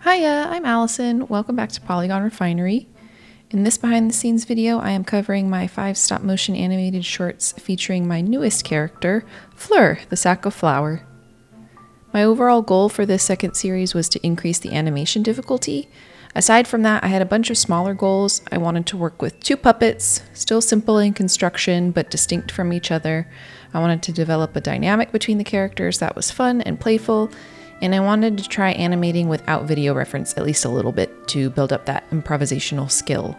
Hiya, I'm Allison. Welcome back to Polygon Refinery. In this behind the scenes video, I am covering my 5 stop motion animated shorts featuring my newest character, Fleur, the sack of flour. My overall goal for this second series was to increase the animation difficulty. Aside from that, I had a bunch of smaller goals. I wanted to work with 2 puppets, still simple in construction but distinct from each other. I wanted to develop a dynamic between the characters that was fun and playful, and I wanted to try animating without video reference at least a little bit to build up that improvisational skill.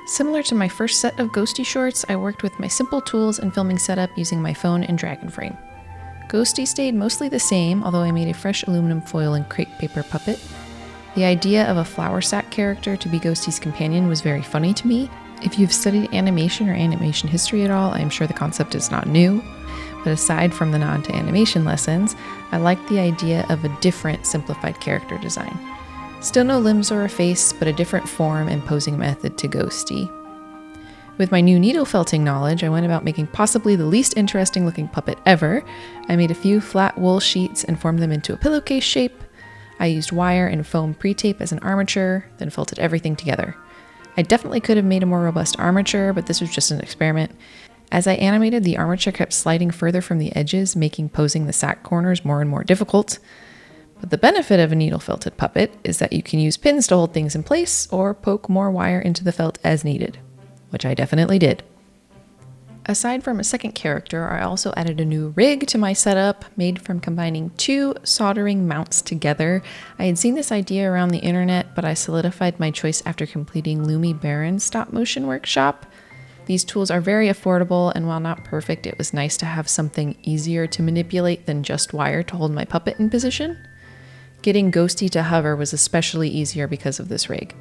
Similar to my first set of ghostie shorts, I worked with my simple tools and filming setup using my phone and Dragon Frame. Ghostie stayed mostly the same, although I made a fresh aluminum foil and crepe paper puppet. The idea of a flour sack character to be Ghostie's companion was very funny to me. If you've studied animation or animation history at all, I am sure the concept is not new. But aside from the nod to animation lessons, I liked the idea of a different simplified character design. Still no limbs or a face, but a different form and posing method to Ghostie. With my new needle felting knowledge, I went about making possibly the least interesting looking puppet ever. I made a few flat wool sheets and formed them into a pillowcase shape. I used wire and foam pre-tape as an armature, then felted everything together. I definitely could have made a more robust armature, but this was just an experiment. As I animated, the armature kept sliding further from the edges, making posing the sack corners more and more difficult. But the benefit of a needle felted puppet is that you can use pins to hold things in place or poke more wire into the felt as needed, which I definitely did. Aside from a second character, I also added a new rig to my setup made from combining 2 soldering mounts together. I had seen this idea around the internet, but I solidified my choice after completing Lumi Baron's stop motion workshop. These tools are very affordable, and while not perfect, it was nice to have something easier to manipulate than just wire to hold my puppet in position. Getting Ghostie to hover was especially easier because of this rig.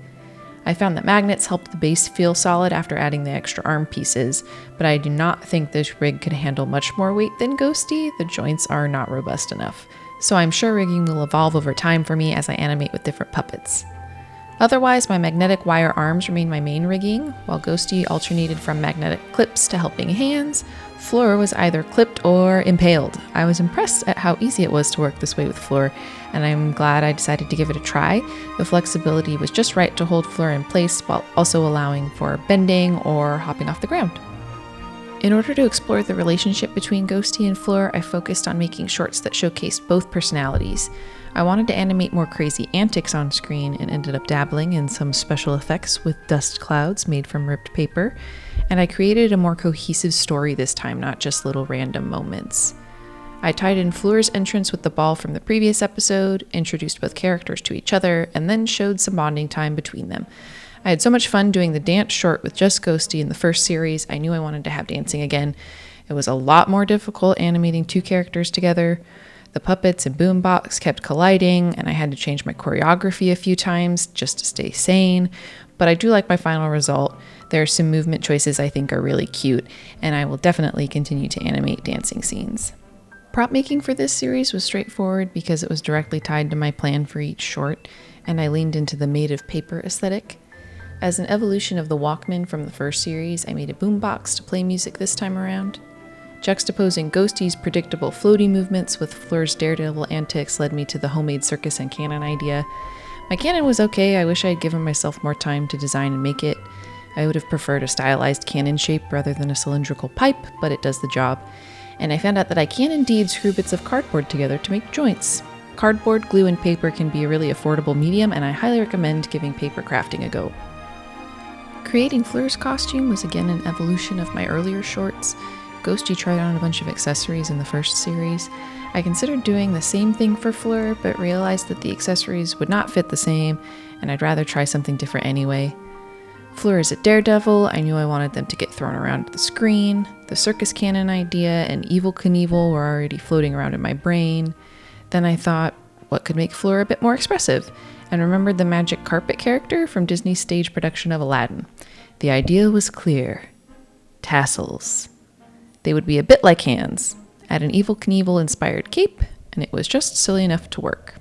I found that magnets helped the base feel solid after adding the extra arm pieces, but I do not think this rig could handle much more weight than Ghostie. The joints are not robust enough, so I'm sure rigging will evolve over time for me as I animate with different puppets. Otherwise, my magnetic wire arms remain my main rigging, while Ghostie alternated from magnetic clips to helping hands. Fleur was either clipped or impaled. I was impressed at how easy it was to work this way with Fleur, and I'm glad I decided to give it a try. The flexibility was just right to hold Fleur in place while also allowing for bending or hopping off the ground. In order to explore the relationship between Ghostie and Fleur, I focused on making shorts that showcased both personalities. I wanted to animate more crazy antics on screen and ended up dabbling in some special effects with dust clouds made from ripped paper, and I created a more cohesive story this time, not just little random moments. I tied in Fleur's entrance with the ball from the previous episode, introduced both characters to each other, and then showed some bonding time between them. I had so much fun doing the dance short with just Ghostie in the first series, I knew I wanted to have dancing again. It was a lot more difficult animating 2 characters together. The puppets and boombox kept colliding, and I had to change my choreography a few times just to stay sane, but I do like my final result. There are some movement choices I think are really cute, and I will definitely continue to animate dancing scenes. Prop making for this series was straightforward because it was directly tied to my plan for each short, and I leaned into the made of paper aesthetic. As an evolution of the Walkman from the first series, I made a boombox to play music this time around. Juxtaposing Ghostie's predictable floaty movements with Fleur's daredevil antics led me to the homemade circus and cannon idea. My cannon was okay, I wish I had given myself more time to design and make it. I would have preferred a stylized cannon shape rather than a cylindrical pipe, but it does the job. And I found out that I can indeed screw bits of cardboard together to make joints. Cardboard, glue, and paper can be a really affordable medium, and I highly recommend giving paper crafting a go. Creating Fleur's costume was again an evolution of my earlier shorts. Ghostie tried on a bunch of accessories in the first series. I considered doing the same thing for Fleur, but realized that the accessories would not fit the same, and I'd rather try something different anyway. Fleur is a daredevil. I knew I wanted them to get thrown around the screen. The circus cannon idea and Evel Knievel were already floating around in my brain. Then I thought, what could make Fleur a bit more expressive? And remembered the magic carpet character from Disney's stage production of Aladdin. The idea was clear. Tassels. They would be a bit like hands. Add an Evel Knievel inspired cape, and it was just silly enough to work.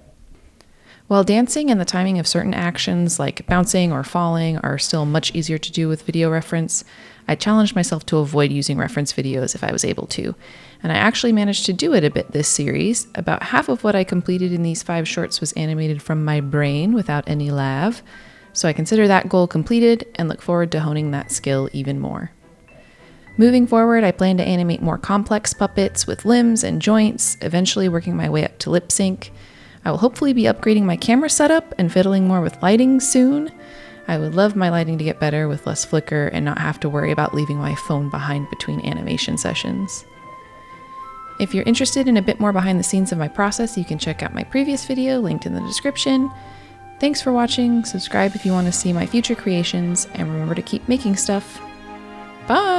While dancing and the timing of certain actions like bouncing or falling are still much easier to do with video reference, I challenged myself to avoid using reference videos if I was able to, and I actually managed to do it a bit this series. About half of what I completed in these 5 shorts was animated from my brain without any lav, so I consider that goal completed and look forward to honing that skill even more. Moving forward, I plan to animate more complex puppets with limbs and joints, eventually working my way up to lip sync. I will hopefully be upgrading my camera setup and fiddling more with lighting soon. I would love my lighting to get better with less flicker and not have to worry about leaving my phone behind between animation sessions. If you're interested in a bit more behind the scenes of my process, you can check out my previous video linked in the description. Thanks for watching, subscribe if you want to see my future creations, and remember to keep making stuff. Bye!